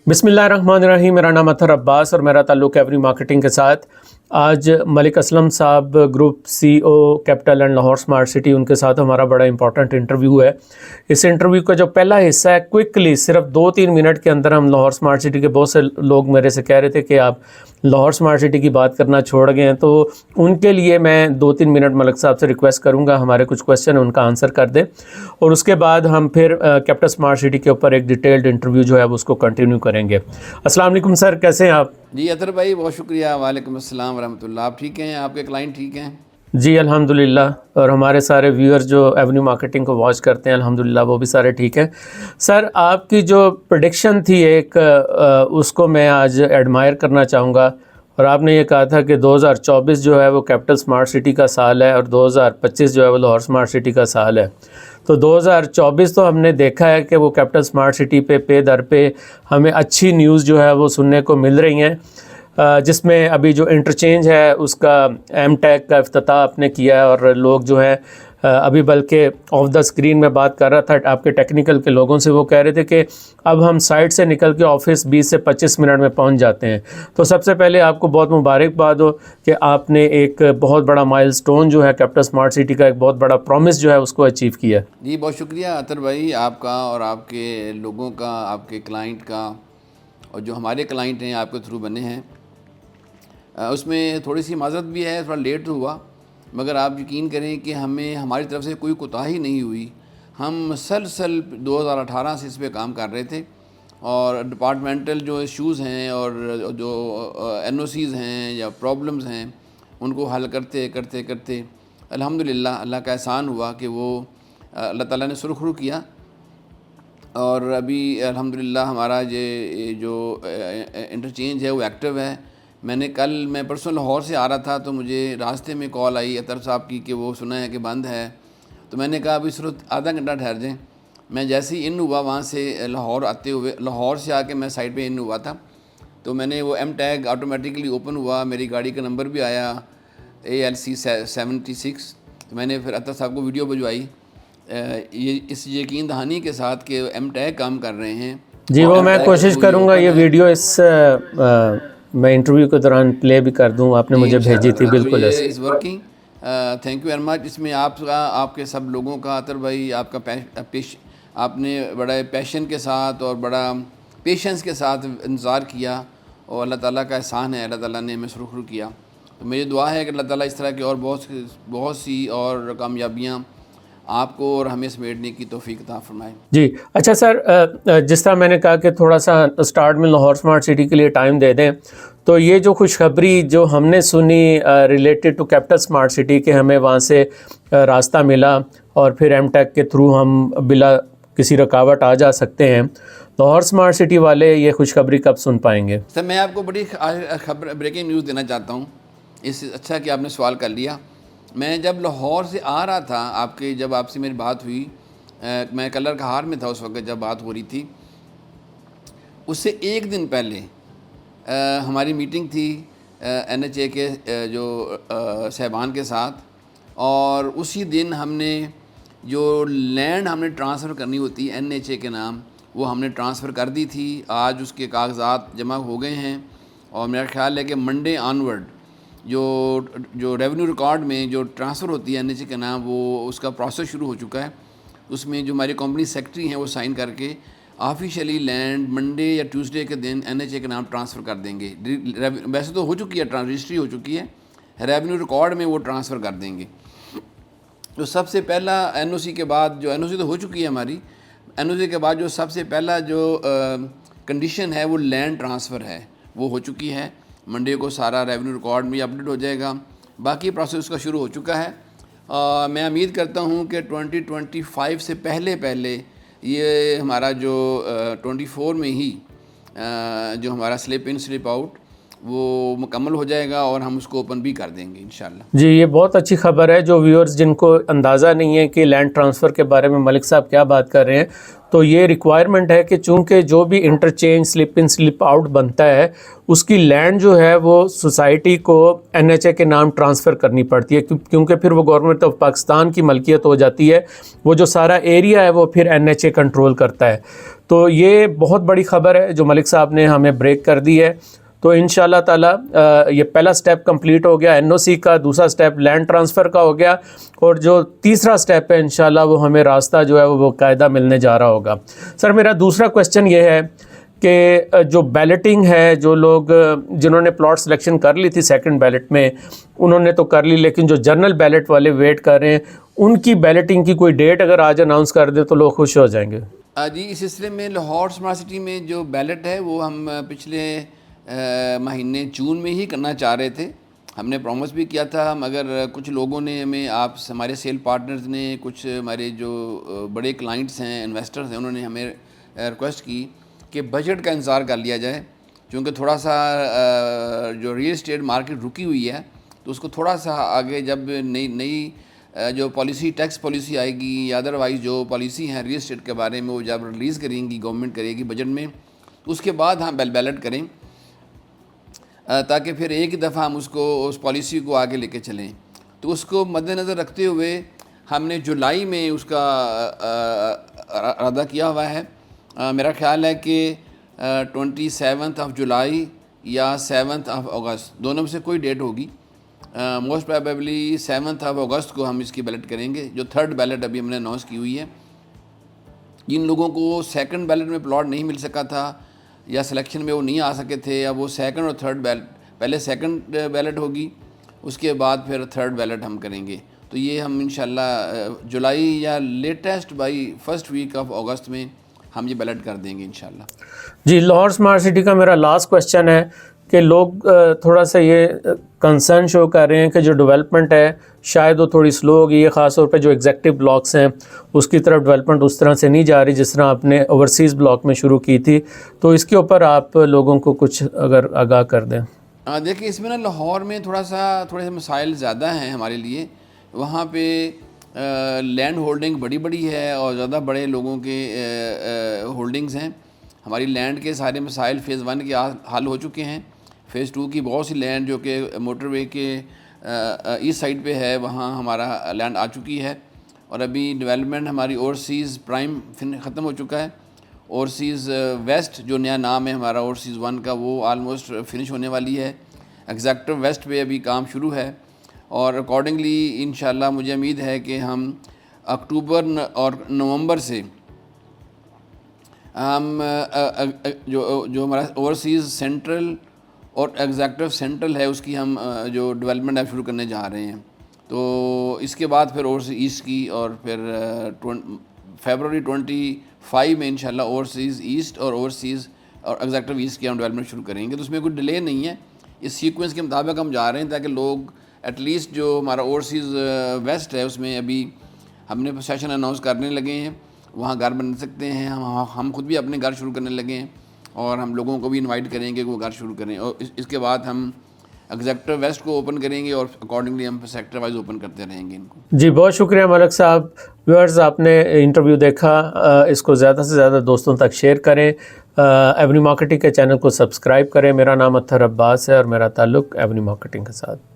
बिस्मिल्लाहिर्रहमानिर्रहीम। मेरा नाम अतहर अब्बास और मेरा ताल्लुक़ एवरी मार्केटिंग के साथ। आज मलिक असलम साहब group CEO capital and Lahore smart city, उनके साथ हमारा बड़ा इंपॉर्टेंट इंटरव्यू है। इस इंटरव्यू का जो पहला हिस्सा है, क्विकली सिर्फ 2-3 मिनट के अंदर हम लाहौर स्मार्ट सिटी के बहुत से लोग मेरे से कह रहे थे कि आप लाहौर स्मार्ट सिटी की बात करना छोड़ गए हैं, तो उनके लिए मैं 2-3 मिनट मलिक साहब से रिक्वेस्ट करूंगा हमारे कुछ क्वेश्चन उनका आंसर कर दें, और उसके बाद हम फिर कैपिटल स्मार्ट सिटी के ऊपर एक डिटेल्ड इंटरव्यू जो है वो उसको कंटिन्यू करेंगे। अस्सलाम वालेकुम सर, कैसे हैं आप? जी अतर भाई, बहुत शुक्रिया। वालेकुम अस्सलाम वरहमतुल्लाह। आप ठीक हैं? आपके क्लाइंट ठीक हैं? जी अल्हम्दुलिल्लाह, और हमारे सारे व्यूअर्स जो एवेन्यू मार्केटिंग को वॉच करते हैं अल्हम्दुलिल्लाह वो भी सारे ठीक हैं। सर, आपकी जो प्रेडिक्शन थी एक उसको मैं आज एडमायर करना चाहूँगा, और आपने ये कहा था कि 2024 जो है वो कैपिटल स्मार्ट सिटी का साल है और 2025 जो है वो लाहौर स्मार्ट सिटी का साल है। तो 2024 तो हमने देखा है कि वो कैपिटल स्मार्ट सिटी पे दर पे हमें अच्छी न्यूज़ जो है वो सुनने को मिल रही हैं, जिसमें अभी जो इंटरचेंज है उसका एमटेक का इफ्तिताह आपने किया है, और लोग जो हैं अभी बल्कि ऑफ द स्क्रीन में बात कर रहा था आपके टेक्निकल के लोगों से, वो कह रहे थे कि अब हम साइट से निकल के ऑफिस 20 से 25 मिनट में पहुंच जाते हैं। तो सबसे पहले आपको बहुत मुबारकबाद हो कि आपने एक बहुत बड़ा माइलस्टोन जो है कैपिटल स्मार्ट सिटी का, एक बहुत बड़ा प्रॉमिस जो है उसको अचीव किया। जी बहुत शुक्रिया अतर भाई, आपका और आपके लोगों का, आपके क्लाइंट का, और जो हमारे क्लाइंट हैं आपके थ्रू बने हैं। उसमें थोड़ी सी माजरत भी है, थोड़ा लेट हुआ, मगर आप यकीन करें कि हमें हमारी तरफ से कोई कोताही नहीं हुई। हम मुसलसल 2018 से इस पर काम कर रहे थे, और डिपार्टमेंटल जो इश्यूज़ हैं और जो NOCs हैं या प्रॉब्लम्स हैं उनको हल करते करते करते अल्हम्दुलिल्लाह अल्लाह का एहसान हुआ कि वो अल्लाह ताला ने सुरखरू किया। और अभी अल्हम्दुलिल्लाह हमारा ये जो इंटरचेंज है वो एक्टिव है। मैं परसों लाहौर से आ रहा था, तो मुझे रास्ते में कॉल आई अतर साहब की कि वो सुना है कि बंद है। तो मैंने कहा अभी सिर्फ आधा घंटा ठहर जाएँ। मैं जैसे ही इन हुआ वहाँ से लाहौर आते हुए, लाहौर से आके मैं साइड पे इन हुआ था, तो मैंने वो एमटैग ऑटोमेटिकली ओपन हुआ, मेरी गाड़ी का नंबर भी आया ALC 76। तो मैंने फिर अतर साहब को वीडियो भिजवाई ये इस यकीन दहानी के साथ कि एमटैग काम कर रहे हैं। जी, वो मैं कोशिश करूँगा ये वीडियो मैं इंटरव्यू के दौरान प्ले भी कर दूँ, आपने मुझे भेजी थी। बिल्कुल is working. Thank you very much. इसमें आपके सब लोगों का, अतर भाई आपका आपने बड़ा पैशन के साथ और बड़ा पेशेंस के साथ इंतज़ार किया, और अल्लाह ताला का एहसान है, अल्लाह ताला ने हमें सुरखरू किया। तो मेरी दुआ है कि अल्लाह ताला इस तरह की और बहुत सी और कामयाबियाँ आपको और हमें समेटने की तौफीक अता फरमाए। जी अच्छा सर, जिस तरह मैंने कहा कि थोड़ा सा स्टार्ट में लाहौर स्मार्ट सिटी के लिए टाइम दे दें, तो ये जो खुशखबरी जो हमने सुनी related to capital smart city के हमें वहाँ से रास्ता मिला और फिर एमटेक के थ्रू हम बिला किसी रुकावट आ जा सकते हैं, लाहौर स्मार्ट सिटी वाले ये खुशखबरी कब सुन पाएंगे? सर, मैं आपको बड़ी खबर, ब्रेकिंग न्यूज़ देना चाहता हूँ। अच्छा कि आपने सवाल कर लिया। मैं जब लाहौर से आ रहा था, जब आपसे मेरी बात हुई, मैं कलर कहार में था उस वक्त जब बात हो रही थी। उससे एक दिन पहले हमारी मीटिंग थी NHA के जो साहबान के साथ, और उसी दिन हमने जो लैंड हमने ट्रांसफ़र करनी होती है NHA के नाम, वो हमने ट्रांसफ़र कर दी थी। आज उसके कागजात जमा हो गए हैं, और मेरा ख्याल है कि मंडे ऑनवर्ड जो रेवेन्यू रिकॉर्ड में जो ट्रांसफ़र होती है NHA के नाम, वो उसका प्रोसेस शुरू हो चुका है। उसमें जो हमारी कंपनी सेक्रेटरी हैं वो साइन करके ऑफिशियली लैंड मंडे या ट्यूसडे के दिन NHA के नाम ट्रांसफ़र कर देंगे। वैसे तो हो चुकी है, रजिस्ट्री हो चुकी है, रेवेन्यू रिकॉर्ड में वो ट्रांसफ़र कर देंगे। तो सबसे पहला NOC के बाद, जो NOC तो हो चुकी है हमारी, NOC के बाद जो सबसे पहला जो कंडीशन है वो लैंड ट्रांसफ़र है, वो हो चुकी है। मंडे को सारा रेवेन्यू रिकॉर्ड में अपडेट हो जाएगा। बाकी प्रोसेस उसका शुरू हो चुका है। मैं उम्मीद करता हूँ कि 2025 से पहले ये हमारा जो 24 में ही जो हमारा स्लिप इन स्लिप आउट وہ مکمل ہو جائے گا اور ہم اس کو اوپن بھی کر دیں گے انشاءاللہ۔ جی یہ بہت اچھی خبر ہے، جو ویورز جن کو اندازہ نہیں ہے کہ لینڈ ٹرانسفر کے بارے میں ملک صاحب کیا بات کر رہے ہیں، تو یہ ریکوائرمنٹ ہے کہ چونکہ جو بھی انٹرچینج سلپ ان سلپ آؤٹ بنتا ہے اس کی لینڈ جو ہے وہ سوسائٹی کو NHA کے نام ٹرانسفر کرنی پڑتی ہے، کیونکہ پھر وہ گورنمنٹ آف پاکستان کی ملکیت ہو جاتی ہے، وہ جو سارا ایریا ہے وہ پھر NHA کنٹرول کرتا ہے۔ تو یہ بہت بڑی خبر ہے جو ملک صاحب نے ہمیں بریک کر دی ہے۔ تو انشاءاللہ تعالی یہ پہلا سٹیپ کمپلیٹ ہو گیا NOC کا، دوسرا سٹیپ لینڈ ٹرانسفر کا ہو گیا، اور جو تیسرا سٹیپ ہے انشاءاللہ وہ ہمیں راستہ جو ہے وہ باقاعدہ ملنے جا رہا ہوگا۔ سر میرا دوسرا کویسچن یہ ہے کہ جو بیلٹنگ ہے، جو لوگ جنہوں نے پلاٹ سلیکشن کر لی تھی سیکنڈ بیلٹ میں انہوں نے تو کر لی، لیکن جو جنرل بیلٹ والے ویٹ کر رہے ہیں ان کی بیلٹنگ کی کوئی ڈیٹ اگر آج اناؤنس کر دے تو لوگ خوش ہو جائیں گے۔ جی اس سلسلے میں لاہور اسمارٹ سٹی میں جو بیلٹ ہے وہ ہم پچھلے مہینے جون میں ہی کرنا چاہ رہے تھے، ہم نے پرومس بھی کیا تھا، مگر کچھ لوگوں نے ہمیں ہمارے سیل پارٹنرز نے، کچھ ہمارے جو بڑے کلائنٹس ہیں، انویسٹرز ہیں، انہوں نے ہمیں ریکویسٹ کی کہ بجٹ کا انتظار کر لیا جائے، کیونکہ تھوڑا سا جو ریئل اسٹیٹ مارکیٹ رکی ہوئی ہے تو اس کو تھوڑا سا آگے جب نئی جو پالیسی ٹیکس پالیسی آئے گی یا ادروائز جو پالیسی ہیں ریئل اسٹیٹ کے بارے میں وہ جب ریلیز کریں گی گورنمنٹ کرے گی بجٹ میں، تو اس کے بعد ہم بیلٹ کریں تاکہ پھر ایک ہی دفعہ ہم اس پالیسی کو آگے لے کے چلیں۔ تو اس کو مد نظر رکھتے ہوئے ہم نے جولائی میں اس کا ارادہ کیا ہوا ہے۔ میرا خیال ہے کہ 27 جولائی یا 7 اگست دونوں میں سے کوئی ڈیٹ ہوگی، موسٹ پروبیبلی 7 اگست کو ہم اس کی بیلٹ کریں گے۔ جو تھرڈ بیلٹ ابھی ہم نے اناؤنس کی ہوئی ہے، جن لوگوں کو سیکنڈ بیلٹ میں پلاٹ نہیں مل سکا تھا یا سلیکشن میں وہ نہیں آ سکے تھے، یا وہ سیکنڈ اور تھرڈ بیلٹ، پہلے سیکنڈ بیلٹ ہوگی اس کے بعد پھر تھرڈ بیلٹ ہم کریں گے۔ تو یہ ہم انشاءاللہ جولائی یا latest by first week of August میں ہم یہ بیلٹ کر دیں گے انشاءاللہ۔ جی لاہور اسمارٹ سٹی کا میرا لاسٹ کویسچن ہے کہ لوگ تھوڑا سا یہ کنسرن شو کر رہے ہیں کہ جو ڈیولپمنٹ ہے شاید وہ تھوڑی سلو ہوگی ہے، خاص طور پہ جو ایگزیکٹو بلاکس ہیں اس کی طرف ڈیولپمنٹ اس طرح سے نہیں جا رہی جس طرح آپ نے اوورسیز بلاک میں شروع کی تھی، تو اس کے اوپر آپ لوگوں کو کچھ اگر آگاہ کر دیں۔ دیکھیں اس میں نا لاہور میں تھوڑے سے مسائل زیادہ ہیں ہمارے لیے، وہاں پہ لینڈ ہولڈنگ بڑی ہے اور زیادہ بڑے لوگوں کے ہولڈنگز ہیں۔ ہماری لینڈ کے سارے مسائل فیز 1 کے حل ہو چکے ہیں، فیز 2 کی بہت سی لینڈ جو کہ موٹر وے کے ایسٹ سائڈ پہ ہے وہاں ہمارا لینڈ آ چکی ہے، اور ابھی ڈیولپمنٹ ہماری اوورسیز پرائم ختم ہو چکا ہے۔ اوورسیز ویسٹ جو نیا نام ہے ہمارا اوورسیز 1 کا وہ آلموسٹ فنش ہونے والی ہے، ایگزیکٹو ویسٹ پہ ابھی کام شروع ہے، اور اکارڈنگلی انشاءاللہ مجھے امید ہے کہ ہم اکتوبر اور نومبر سے ہم جو ہمارا اوورسیز سینٹرل اور ایگزیکٹو سینٹرل ہے اس کی ہم جو ڈیولپمنٹ ہے شروع کرنے جا رہے ہیں۔ تو اس کے بعد پھر اوورسیز ایسٹ کی، اور پھر فیبروری 25 میں انشاءاللہ اوورسیز ایسٹ اور اوورسیز اور ایگزیکٹو ایسٹ کی ہم ڈیولپمنٹ شروع کریں گے۔ تو اس میں کوئی ڈیلے نہیں ہے، اس سیکوینس کے مطابق ہم جا رہے ہیں تاکہ لوگ ایٹ لیسٹ جو ہمارا اوورسیز ویسٹ ہے اس میں ابھی ہم نے سیشن اناؤنس کرنے لگے ہیں، وہاں گھر بن سکتے ہیں، ہم خود بھی اپنے گھر شروع کرنے لگے ہیں، اور ہم لوگوں کو بھی انوائٹ کریں گے کہ وہ گھر شروع کریں، اور اس کے بعد ہم ایگزیکٹو ویسٹ کو اوپن کریں گے اور اکارڈنگلی ہم سیکٹر وائز اوپن کرتے رہیں گے ان کو۔ جی بہت شکریہ ملک صاحب۔ ویورز آپ نے انٹرویو دیکھا، اس کو زیادہ سے زیادہ دوستوں تک شیئر کریں، ایونیو مارکیٹنگ کے چینل کو سبسکرائب کریں۔ میرا نام اطہر عباس ہے اور میرا تعلق ایونیو مارکیٹنگ کے ساتھ۔